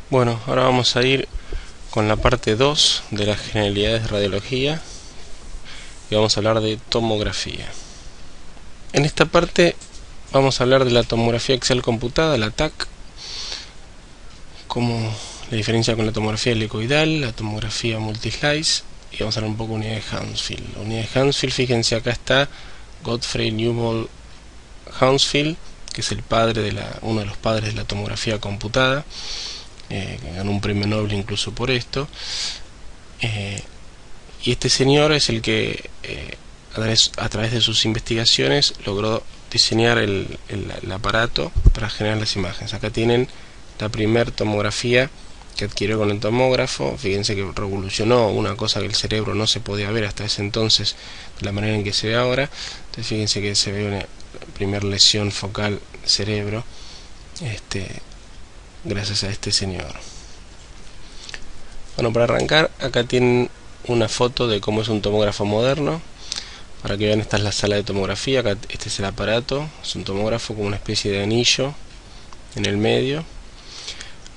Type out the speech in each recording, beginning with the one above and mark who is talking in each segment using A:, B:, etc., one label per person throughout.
A: Bueno, ahora vamos a ir con la parte 2 de las generalidades de radiología y vamos a hablar de tomografía. En esta parte vamos a hablar de la tomografía axial computada, la TAC, como la diferencia con la tomografía helicoidal, la tomografía multislice, y vamos a hablar un poco de unidad de Hounsfield. La unidad de Hounsfield, fíjense, acá está Godfrey Newbold Hounsfield, que es el padre de uno de los padres de la tomografía computada, que ganó un premio Nobel incluso por esto, y este señor es el que a través de sus investigaciones logró diseñar el aparato para generar las imágenes. Acá tienen la primer tomografía que adquirió con el tomógrafo. Fíjense que revolucionó una cosa que el cerebro no se podía ver hasta ese entonces de la manera en que se ve ahora. Entonces fíjense que se ve una primera lesión focal cerebro gracias a este señor. Bueno, para arrancar, acá tienen una foto de cómo es un tomógrafo moderno. Para que vean, esta es la sala de tomografía. Acá este es el aparato, es un tomógrafo como una especie de anillo en el medio,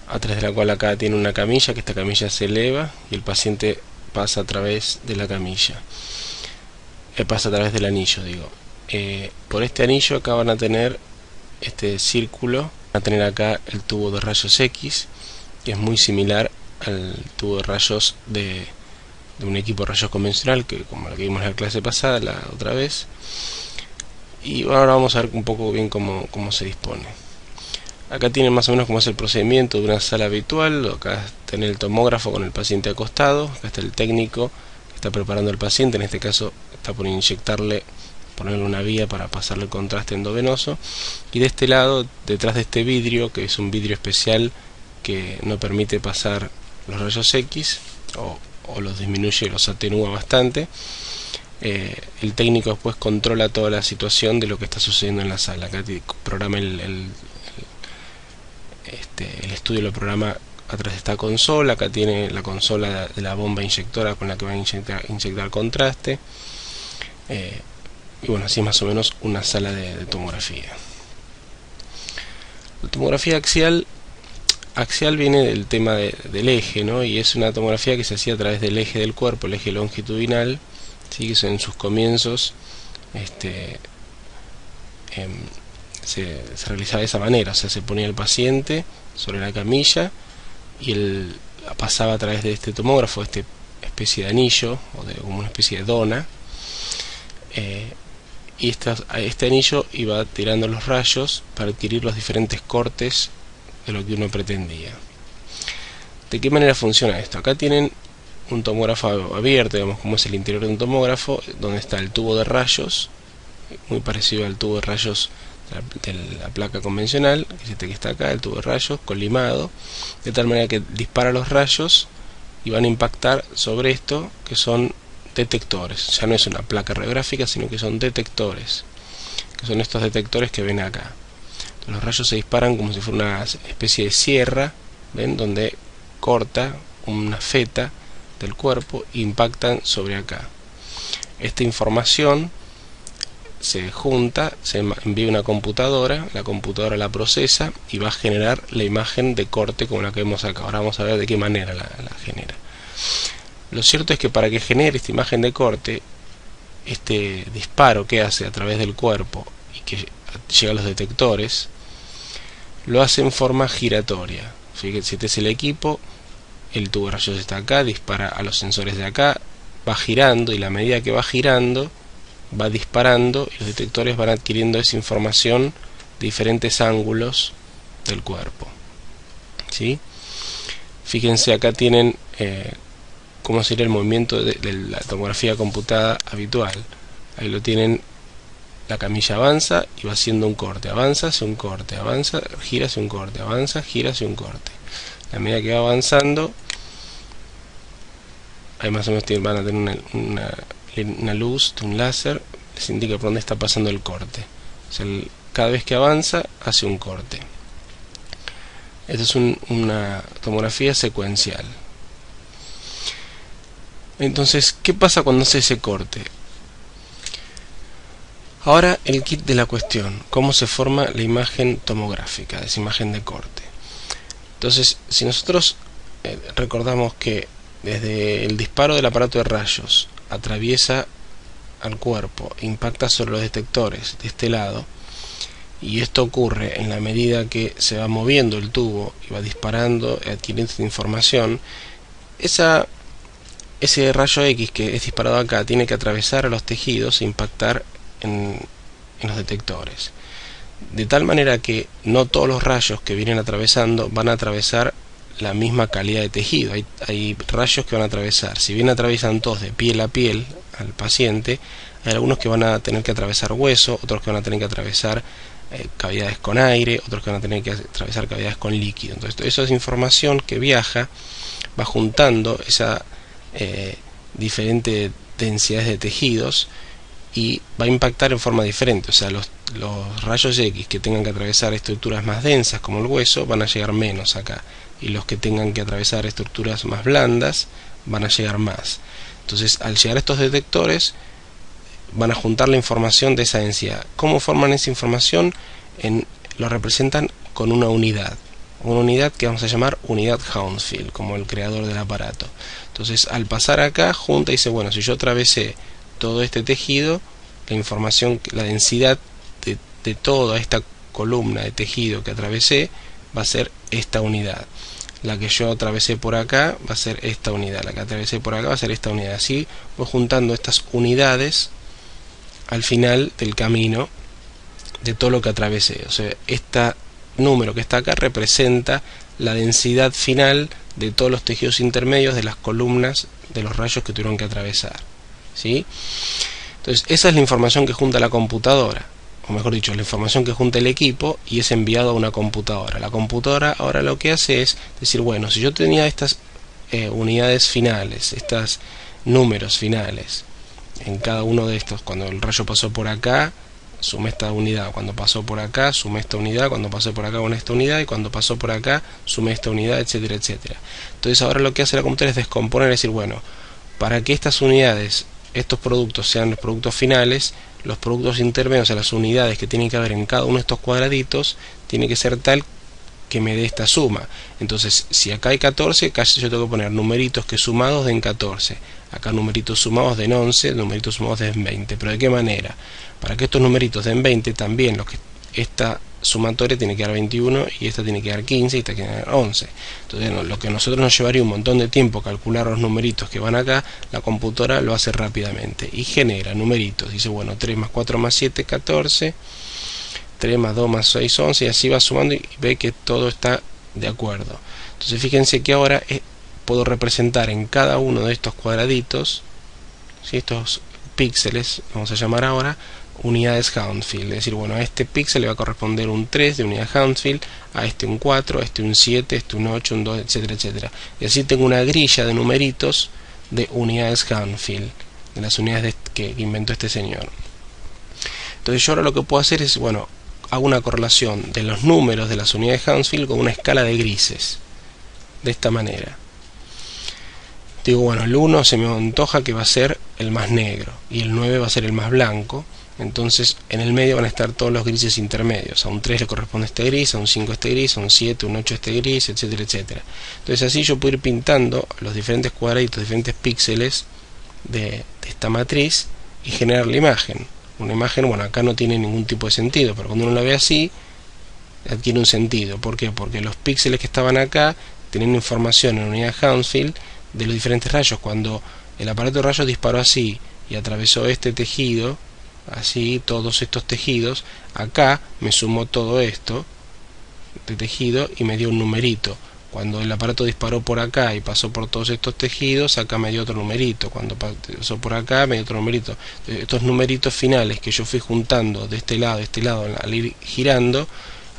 A: a través de la cual acá tiene una camilla, que esta camilla se eleva y el paciente pasa a través de la camilla, pasa a través del anillo, digo. Por este anillo acá van a tener este círculo, van a tener acá el tubo de rayos X, que es muy similar al tubo de rayos de un equipo de rayos convencional, que como lo que vimos en la clase pasada, la otra vez. Y ahora vamos a ver un poco bien cómo se dispone. Acá tienen más o menos cómo es el procedimiento de una sala habitual. Acá está el tomógrafo con el paciente acostado. Acá está el técnico que está preparando al paciente. En este caso está por ponerle una vía para pasarle el contraste endovenoso. Y de este lado, detrás de este vidrio, que es un vidrio especial que no permite pasar los rayos X, o los disminuye y los atenúa bastante, el técnico después controla toda la situación de lo que está sucediendo en la sala. Acá programa el estudio, lo programa a través de esta consola. Acá tiene la consola de la bomba inyectora con la que va a inyectar contraste, y bueno, así es más o menos una sala de tomografía. La tomografía axial viene del tema del eje, ¿no? Y es una tomografía que se hacía a través del eje del cuerpo, el eje longitudinal, ¿sí? Que en sus comienzos se realizaba de esa manera. O sea, se ponía el paciente sobre la camilla y él pasaba a través de este tomógrafo, esta especie de anillo, como una especie de dona, y este anillo iba tirando los rayos para adquirir los diferentes cortes de lo que uno pretendía. ¿De qué manera funciona esto? Acá tienen un tomógrafo abierto, digamos, como es el interior de un tomógrafo, donde está el tubo de rayos, muy parecido al tubo de rayos de la placa convencional, que es este que está acá, el tubo de rayos colimado, de tal manera que dispara los rayos y van a impactar sobre esto, que son detectores. Ya no es una placa radiográfica, sino que son detectores, que son estos detectores que ven acá. Los rayos se disparan como si fuera una especie de sierra, ¿ven? Donde corta una feta del cuerpo e impactan sobre acá. Esta información se junta, se envía a una computadora, la computadora la procesa y va a generar la imagen de corte como la que vemos acá. Ahora vamos a ver de qué manera la genera. Lo cierto es que para que genere esta imagen de corte, este disparo que hace a través del cuerpo y que llega a los detectores, lo hace en forma giratoria. Fíjense, este es el equipo, el tubo de rayos está acá, dispara a los sensores de acá, va girando, y a la medida que va girando va disparando y los detectores van adquiriendo esa información de diferentes ángulos del cuerpo, ¿sí? Fíjense, acá tienen cómo sería el movimiento de la tomografía computada habitual. Ahí lo tienen. La camilla avanza y va haciendo un corte, avanza, hace un corte, avanza, gira, hace un corte, avanza, gira, hace un corte. A medida que va avanzando, ahí más o menos van a tener una luz de un láser, les indica por dónde está pasando el corte. O sea, cada vez que avanza, hace un corte. Esta es una tomografía secuencial. Entonces, ¿qué pasa cuando hace ese corte? Ahora el kit de la cuestión, cómo se forma la imagen tomográfica, esa imagen de corte. Entonces, si nosotros recordamos que desde el disparo del aparato de rayos atraviesa al cuerpo, impacta sobre los detectores de este lado, y esto ocurre en la medida que se va moviendo el tubo y va disparando, adquiriendo esta información, ese rayo X que es disparado acá tiene que atravesar a los tejidos e impactar en los detectores, de tal manera que no todos los rayos que vienen atravesando van a atravesar la misma calidad de tejido. Hay rayos que van a atravesar, si bien atraviesan todos de piel a piel al paciente, hay algunos que van a tener que atravesar hueso, otros que van a tener que atravesar cavidades con aire, otros que van a tener que atravesar cavidades con líquido. Entonces, eso es información que viaja, va juntando esa diferentes densidades de tejidos y va a impactar en forma diferente. O sea, los rayos X que tengan que atravesar estructuras más densas como el hueso van a llegar menos acá, y los que tengan que atravesar estructuras más blandas van a llegar más. Entonces, al llegar a estos detectores van a juntar la información de esa densidad. ¿Cómo forman esa información? Lo representan con una unidad que vamos a llamar unidad Hounsfield, como el creador del aparato. Entonces, al pasar acá, junta y dice, bueno, si yo atravesé todo este tejido, la información, la densidad de toda esta columna de tejido que atravesé va a ser esta unidad. La que yo atravesé por acá va a ser esta unidad, la que atravesé por acá va a ser esta unidad. Así voy juntando estas unidades al final del camino de todo lo que atravesé. O sea, este número que está acá representa la densidad final de todos los tejidos intermedios de las columnas de los rayos que tuvieron que atravesar, ¿sí? Entonces, esa es la información que junta la computadora, o mejor dicho, la información que junta el equipo y es enviado a una computadora. La computadora ahora lo que hace es decir, bueno, si yo tenía estas unidades finales, estos números finales en cada uno de estos, cuando el rayo pasó por acá sumé esta unidad, cuando pasó por acá sumé esta unidad, cuando pasó por acá con esta unidad, y cuando pasó por acá sumé esta unidad, etcétera, etcétera. Entonces ahora lo que hace la computadora es descomponer, es decir, bueno, para que estas unidades, estos productos sean los productos finales, los productos intermedios, o sea, las unidades que tienen que haber en cada uno de estos cuadraditos, tiene que ser tal que me dé esta suma. Entonces, si acá hay 14, casi yo tengo que poner numeritos que sumados den 14, acá numeritos sumados den 11, numeritos sumados den 20. ¿Pero de qué manera? Para que estos numeritos den 20, también esta sumatoria tiene que dar 21, y esta tiene que dar 15, y esta tiene que dar 11. Entonces, lo que a nosotros nos llevaría un montón de tiempo calcular los numeritos que van acá, la computadora lo hace rápidamente y genera numeritos. Dice, bueno, 3 más 4 más 7, 14, 3 más 2 más 6, 11, y así va sumando y ve que todo está de acuerdo. Entonces, fíjense que ahora puedo representar en cada uno de estos cuadraditos, ¿sí?, estos píxeles, vamos a llamar ahora unidades Hounsfield. Es decir, bueno, a este píxel le va a corresponder un 3 de unidad Hounsfield, a este un 4, a este un 7, a este un 8, un 2, etcétera, etcétera. Y así tengo una grilla de numeritos de unidades Hounsfield, de las unidades que inventó este señor. Entonces yo ahora lo que puedo hacer es, bueno, hago una correlación de los números de las unidades Hounsfield con una escala de grises, de esta manera. Digo, bueno, el 1 se me antoja que va a ser el más negro y el 9 va a ser el más blanco. Entonces en el medio van a estar todos los grises intermedios. A un 3 le corresponde este gris, a un 5 este gris, a un 7, un 8 este gris, etcétera, etcétera. Entonces así yo puedo ir pintando los diferentes cuadraditos, diferentes píxeles de esta matriz y generar la imagen. Una imagen, bueno, acá no tiene ningún tipo de sentido, pero cuando uno la ve así adquiere un sentido. ¿Por qué? Porque los píxeles que estaban acá tienen información en unidad Hounsfield de los diferentes rayos. Cuando el aparato de rayos disparó así y atravesó este tejido, así todos estos tejidos, acá me sumó todo esto de tejido y me dio un numerito. Cuando el aparato disparó por acá y pasó por todos estos tejidos, acá me dio otro numerito. Cuando pasó por acá me dio otro numerito. Estos numeritos finales que yo fui juntando de este lado, al ir girando,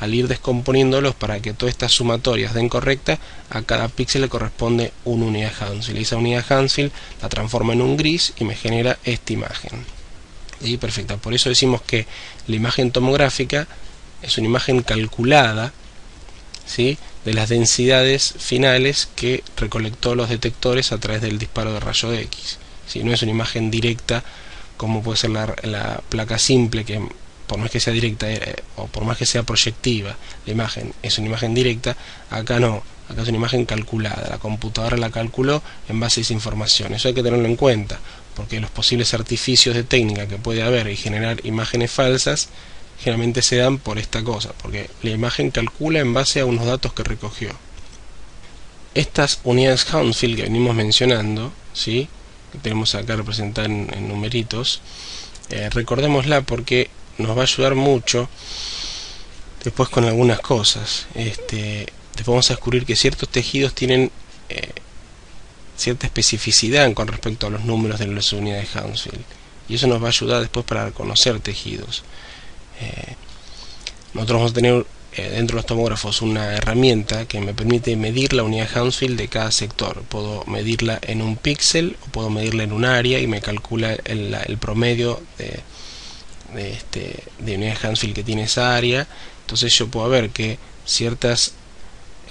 A: al ir descomponiéndolos para que todas estas sumatorias den correcta, a cada píxel le corresponde una unidad Hounsfield. Y esa unidad Hounsfield la transforma en un gris y me genera esta imagen. Y perfecta. Por eso decimos que la imagen tomográfica es una imagen calculada, ¿sí?, de las densidades finales que recolectó los detectores a través del disparo de rayo X. ¿Sí? No es una imagen directa como puede ser la placa simple, que por más que sea directa o por más que sea proyectiva, la imagen es una imagen directa, acá no, acá es una imagen calculada, la computadora la calculó en base a esa información. Eso hay que tenerlo en cuenta, porque los posibles artificios de técnica que puede haber y generar imágenes falsas generalmente se dan por esta cosa, porque la imagen calcula en base a unos datos que recogió. Estas unidades Hounsfield que venimos mencionando, ¿sí?, que tenemos acá representadas en numeritos, recordémosla porque nos va a ayudar mucho después con algunas cosas. Después vamos a descubrir que ciertos tejidos tienen cierta especificidad con respecto a los números de las unidades Hounsfield, y eso nos va a ayudar después para reconocer tejidos. Nosotros vamos a tener dentro de los tomógrafos una herramienta que me permite medir la unidad Hounsfield de cada sector. Puedo medirla en un píxel o puedo medirla en un área y me calcula el promedio de unidades Hounsfield que tiene esa área. Entonces yo puedo ver que ciertos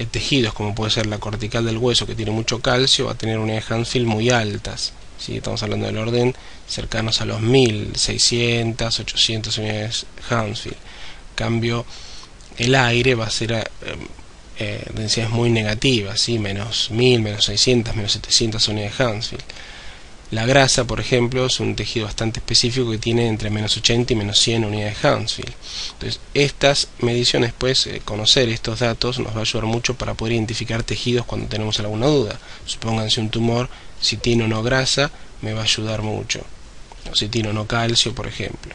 A: tejidos, como puede ser la cortical del hueso, que tiene mucho calcio, va a tener unidades Hounsfield muy altas, ¿sí? Estamos hablando del orden cercanos a los 1600, 800 unidades Hounsfield. Cambio, el aire va a ser densidades muy negativas, ¿sí? Menos 1000, menos 600, menos 700 unidades Hounsfield. La grasa, por ejemplo, es un tejido bastante específico que tiene entre menos 80 y menos 100 unidades Hounsfield. Entonces, estas mediciones, pues, conocer estos datos nos va a ayudar mucho para poder identificar tejidos cuando tenemos alguna duda. Supónganse un tumor, si tiene o no grasa, me va a ayudar mucho. O si tiene o no calcio, por ejemplo.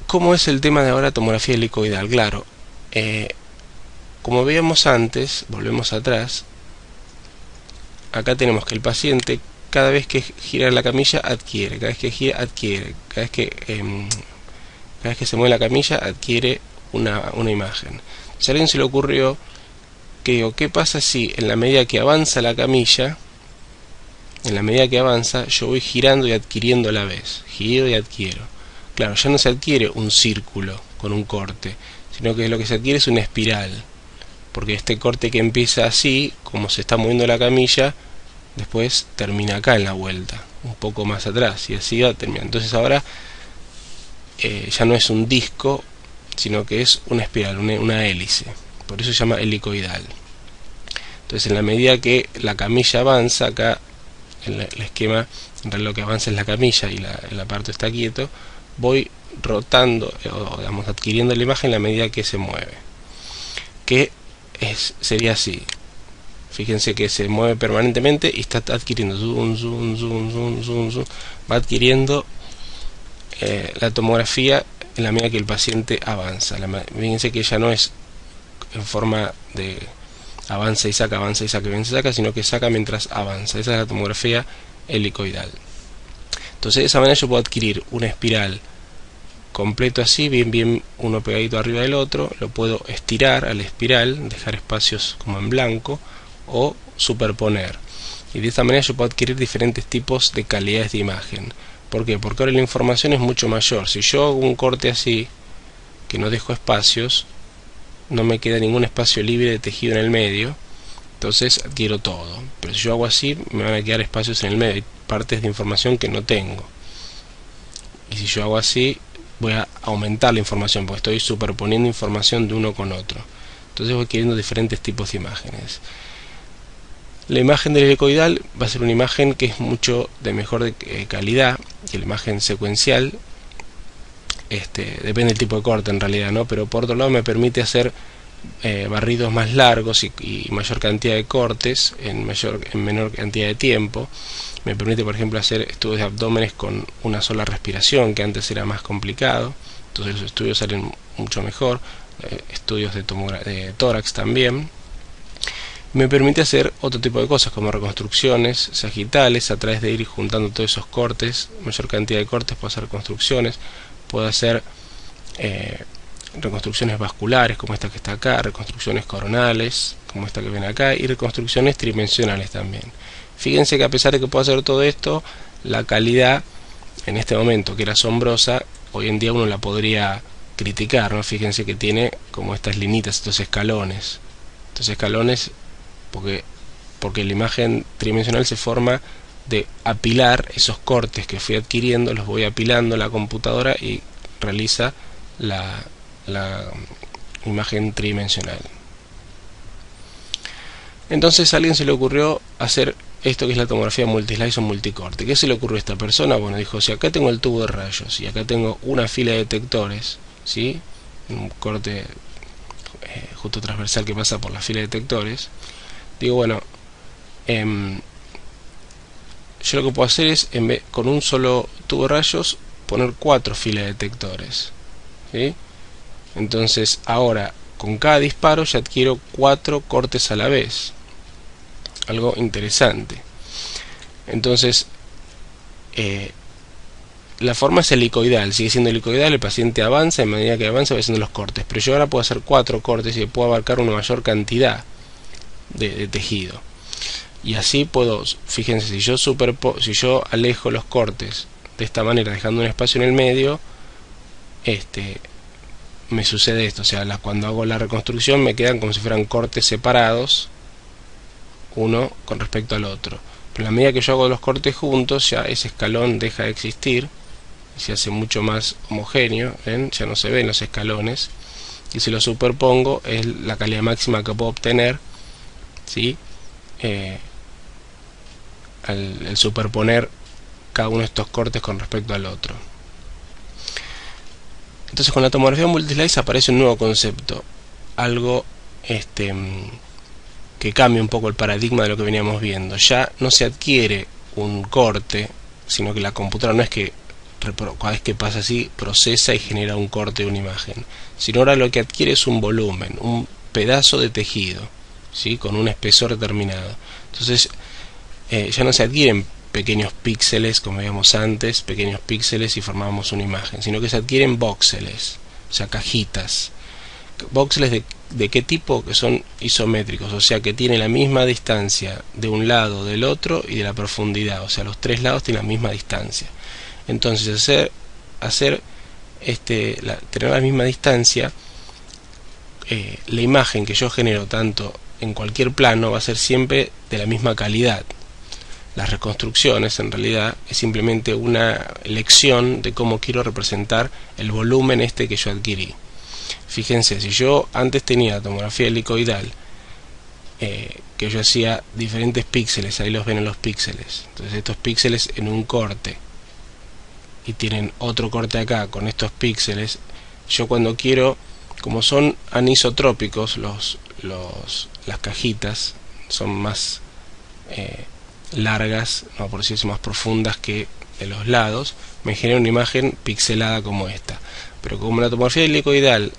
A: ¿Cómo es el tema de ahora tomografía helicoidal? Claro, como veíamos antes, volvemos atrás, acá tenemos que el paciente cada vez que gira la camilla adquiere, cada vez que gira adquiere, cada vez que se mueve la camilla adquiere una imagen. Si a alguien se le ocurrió que digo, ¿qué pasa si en la medida que avanza la camilla, yo voy girando y adquiriendo a la vez? Giro y adquiero. Claro, ya no se adquiere un círculo con un corte, sino que lo que se adquiere es una espiral, porque este corte que empieza así, como se está moviendo la camilla, después termina acá en la vuelta, un poco más atrás, y así va a terminar. Entonces ahora ya no es un disco, sino que es una espiral, una hélice, por eso se llama helicoidal. Entonces en la medida que la camilla avanza, acá en el esquema, en realidad lo que avanza es la camilla y el aparato está quieto, voy rotando, o digamos, adquiriendo la imagen en la medida que se mueve, que sería así. Fíjense que se mueve permanentemente y está adquiriendo va adquiriendo la tomografía en la medida que el paciente avanza. Fíjense que ya no es en forma de avanza y saca, bien saca, sino que saca mientras avanza. Esa es la tomografía helicoidal. Entonces de esa manera yo puedo adquirir una espiral completo así, bien uno pegadito arriba del otro, lo puedo estirar a la espiral, dejar espacios como en blanco, o superponer, y de esta manera yo puedo adquirir diferentes tipos de calidades de imagen. ¿Por qué? Porque ahora la información es mucho mayor. Si yo hago un corte así, que no dejo espacios, no me queda ningún espacio libre de tejido en el medio, entonces adquiero todo. Pero si yo hago así, me van a quedar espacios en el medio, partes de información que no tengo. Y si yo hago así, voy a aumentar la información, porque estoy superponiendo información de uno con otro. Entonces voy adquiriendo diferentes tipos de imágenes. La imagen del helicoidal va a ser una imagen que es mucho de mejor calidad que la imagen secuencial. Depende del tipo de corte en realidad, ¿no? Pero por otro lado me permite hacer barridos más largos y mayor cantidad de cortes en menor cantidad de tiempo. Me permite, por ejemplo, hacer estudios de abdómenes con una sola respiración, que antes era más complicado. Entonces los estudios salen mucho mejor. Estudios de tórax también. Me permite hacer otro tipo de cosas como reconstrucciones sagitales a través de ir juntando todos esos cortes, mayor cantidad de cortes. Puedo hacer reconstrucciones, puedo hacer reconstrucciones vasculares como esta que está acá, reconstrucciones coronales como esta que ven acá, y reconstrucciones tridimensionales también. Fíjense que a pesar de que puedo hacer todo esto, la calidad en este momento, que era asombrosa, hoy en día uno la podría criticar, ¿no? Fíjense que tiene como estas linitas, estos escalones porque la imagen tridimensional se forma de apilar esos cortes que fui adquiriendo, los voy apilando en la computadora y realiza la imagen tridimensional. Entonces a alguien se le ocurrió hacer esto que es la tomografía multislice o multicorte. ¿Qué se le ocurrió a esta persona? Bueno, dijo, si acá tengo el tubo de rayos y acá tengo una fila de detectores, ¿sí? Un corte justo transversal que pasa por la fila de detectores, digo, bueno, yo lo que puedo hacer es, con un solo tubo de rayos, poner 4 filas de detectores, ¿sí? Entonces ahora con cada disparo ya adquiero 4 cortes a la vez, algo interesante. Entonces la forma es helicoidal, sigue siendo helicoidal, el paciente avanza, en medida que avanza va haciendo los cortes, pero yo ahora puedo hacer 4 cortes y puedo abarcar una mayor cantidad de tejido. Y así puedo, fíjense, si yo alejo los cortes de esta manera, dejando un espacio en el medio, me sucede esto, o sea, cuando hago la reconstrucción me quedan como si fueran cortes separados, uno con respecto al otro. Pero a medida que yo hago los cortes juntos, ya ese escalón deja de existir y se hace mucho más homogéneo, ¿ven? Ya no se ven los escalones, y si lo superpongo es la calidad máxima que puedo obtener, ¿sí? Al superponer cada uno de estos cortes con respecto al otro. Entonces con la tomografía multislice aparece un nuevo concepto, algo que cambia un poco el paradigma de lo que veníamos viendo. Ya no se adquiere un corte, sino que la computadora no es que cada vez que pasa así procesa y genera un corte de una imagen, sino ahora lo que adquiere es un volumen, un pedazo de tejido, ¿sí? Con un espesor determinado. Entonces ya no se adquieren pequeños píxeles como veíamos antes, pequeños píxeles y formábamos una imagen, sino que se adquieren voxeles, o sea, cajitas. Voxeles de qué tipo? Que son isométricos, o sea que tienen la misma distancia de un lado, del otro y de la profundidad, o sea los tres lados tienen la misma distancia. Entonces tener la misma distancia, la imagen que yo genero tanto en cualquier plano va a ser siempre de la misma calidad. Las reconstrucciones en realidad es simplemente una elección de cómo quiero representar el volumen que yo adquirí. Fíjense, si yo antes tenía tomografía helicoidal, que yo hacía diferentes píxeles, ahí los ven en los píxeles, entonces estos píxeles en un corte y tienen otro corte acá con estos píxeles, yo cuando quiero, como son anisotrópicos las cajitas son más largas, no por decirse más profundas que de los lados, me genera una imagen pixelada como esta. Pero como la tomografía helicoidal,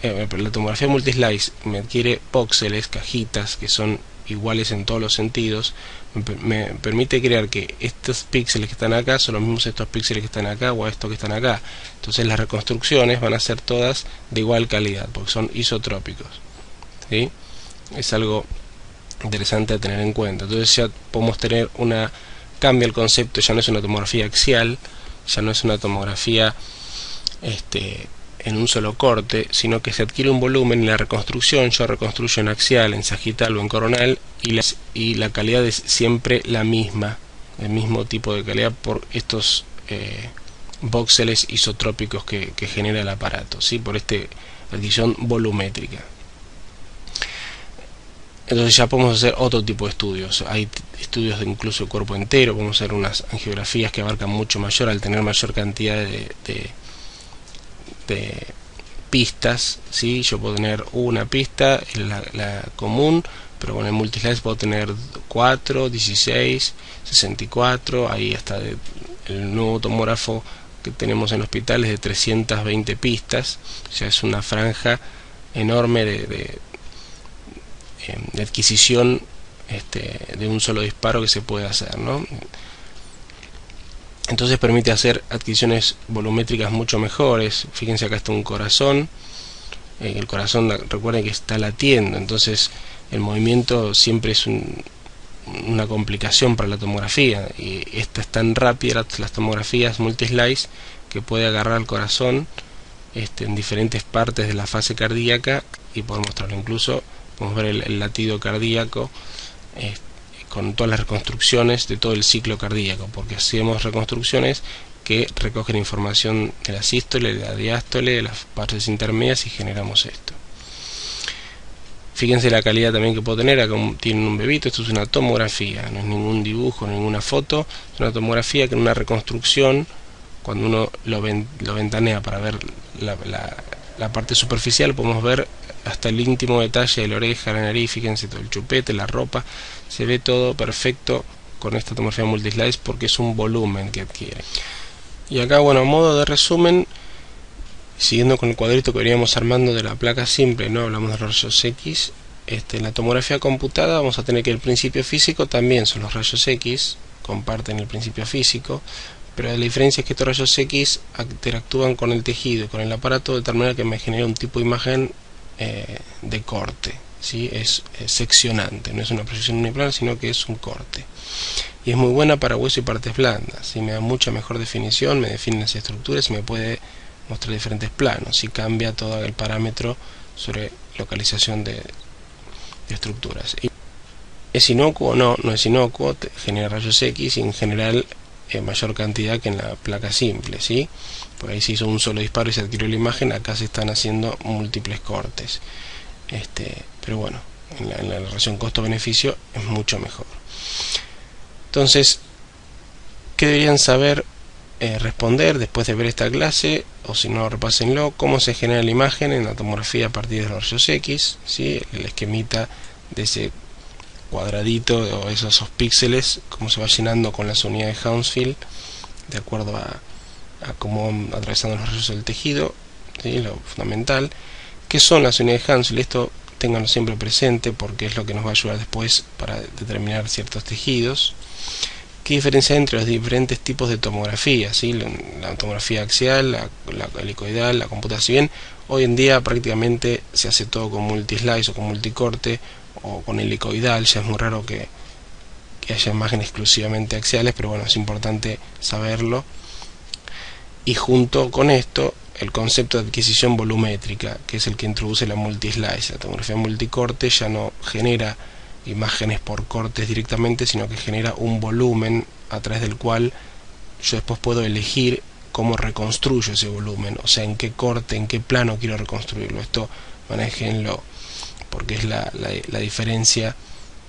A: la tomografía multislice me adquiere voxeles, cajitas que son iguales en todos los sentidos, me permite crear que estos píxeles que están acá son los mismos estos píxeles que están acá o estos que están acá. Entonces las reconstrucciones van a ser todas de igual calidad porque son isotrópicos, ¿sí? Es algo interesante a tener en cuenta. Entonces ya podemos tener cambia el concepto, ya no es una tomografía axial, ya no es una tomografía en un solo corte, sino que se adquiere un volumen en la reconstrucción. Yo reconstruyo en axial, en sagital o en coronal y la calidad es siempre la misma, el mismo tipo de calidad por estos voxeles isotrópicos que genera el aparato, ¿sí? Por adquisición volumétrica. Entonces ya podemos hacer otro tipo de estudios. Hay estudios de incluso el cuerpo entero, podemos hacer unas angiografías que abarcan mucho mayor al tener mayor cantidad de pistas, ¿sí? Yo puedo tener una pista, la común, pero con el multislice puedo tener 4, 16, 64, ahí hasta el nuevo tomógrafo que tenemos en hospitales de 320 pistas, o sea, es una franja enorme de adquisición de un solo disparo que se puede hacer, ¿no? Entonces permite hacer adquisiciones volumétricas mucho mejores. Fíjense, acá está un corazón, el corazón, recuerden que está latiendo, entonces el movimiento siempre es una complicación para la tomografía, y esta es tan rápida, las tomografías multislice, que puede agarrar el corazón en diferentes partes de la fase cardíaca y poder mostrarlo. Incluso podemos ver el latido cardíaco con todas las reconstrucciones de todo el ciclo cardíaco, porque hacemos reconstrucciones que recogen información de la sístole, de la diástole, de las partes intermedias y generamos esto. Fíjense la calidad también que puedo tener. Acá tienen un bebito. Esto es una tomografía, no es ningún dibujo, ninguna foto, es una tomografía que en una reconstrucción, cuando uno lo ventanea para ver la parte superficial, podemos ver hasta el íntimo detalle de la oreja, la nariz. Fíjense todo el chupete, la ropa, se ve todo perfecto con esta tomografía multislice porque es un volumen que adquiere. Y acá, bueno, a modo de resumen, siguiendo con el cuadrito que veníamos armando de la placa simple, no hablamos de los rayos X. En la tomografía computada vamos a tener que el principio físico también son los rayos X, comparten el principio físico, pero la diferencia es que estos rayos X interactúan con el tejido, con el aparato, de tal manera que me genera un tipo de imagen de corte, ¿sí? Es seccionante, no es una proyección uniplana, sino que es un corte. Y es muy buena para hueso y partes blandas, ¿sí? Me da mucha mejor definición, me define las estructuras y me puede mostrar diferentes planos y cambia todo el parámetro sobre localización de estructuras. Y ¿es inocuo o no? No es inocuo, genera rayos X y en general mayor cantidad que en la placa simple, ¿sí? Porque ahí se hizo un solo disparo y se adquirió la imagen. Acá se están haciendo múltiples cortes, pero bueno, en la relación costo-beneficio es mucho mejor. Entonces, ¿qué deberían saber responder después de ver esta clase? O si no, repásenlo. Cómo se genera la imagen en la tomografía a partir de los rayos X, ¿sí? El esquemita de ese cuadradito o esos píxeles, cómo se va llenando con las unidades de Hounsfield de acuerdo a cómo van atravesando los rayos del tejido, ¿sí? Lo fundamental. ¿Qué son las unidades de Hounsfield? Esto ténganlo siempre presente porque es lo que nos va a ayudar después para determinar ciertos tejidos. ¿Qué diferencia hay entre los diferentes tipos de tomografía? ¿Sí? La tomografía axial, la helicoidal, la computada. Si bien hoy en día prácticamente se hace todo con multislice o con multicorte o con helicoidal, ya es muy raro que haya imágenes exclusivamente axiales, pero bueno, es importante saberlo. Y junto con esto, el concepto de adquisición volumétrica, que es el que introduce la multislice. La tomografía multicorte ya no genera imágenes por cortes directamente, sino que genera un volumen a través del cual yo después puedo elegir cómo reconstruyo ese volumen, o sea, en qué corte, en qué plano quiero reconstruirlo. Esto manéjenlo porque es la diferencia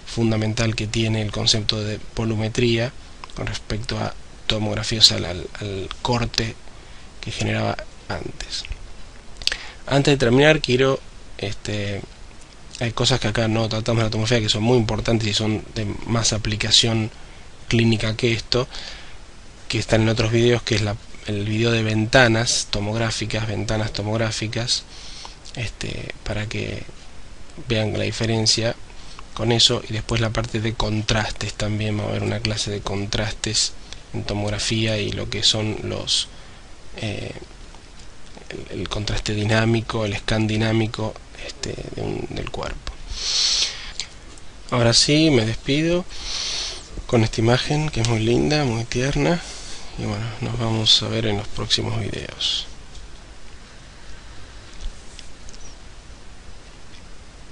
A: fundamental que tiene el concepto de volumetría con respecto a tomografía, o sea, al corte que generaba antes. Antes de terminar, quiero hay cosas que acá no tratamos en la tomografía que son muy importantes y son de más aplicación clínica que esto, que están en otros videos, que es el video de ventanas tomográficas, para que vean la diferencia con eso. Y después la parte de contrastes también, va a haber una clase de contrastes en tomografía y lo que son los el contraste dinámico, el scan dinámico del cuerpo. Ahora sí, me despido con esta imagen que es muy linda, muy tierna, y bueno, nos vamos a ver en los próximos videos.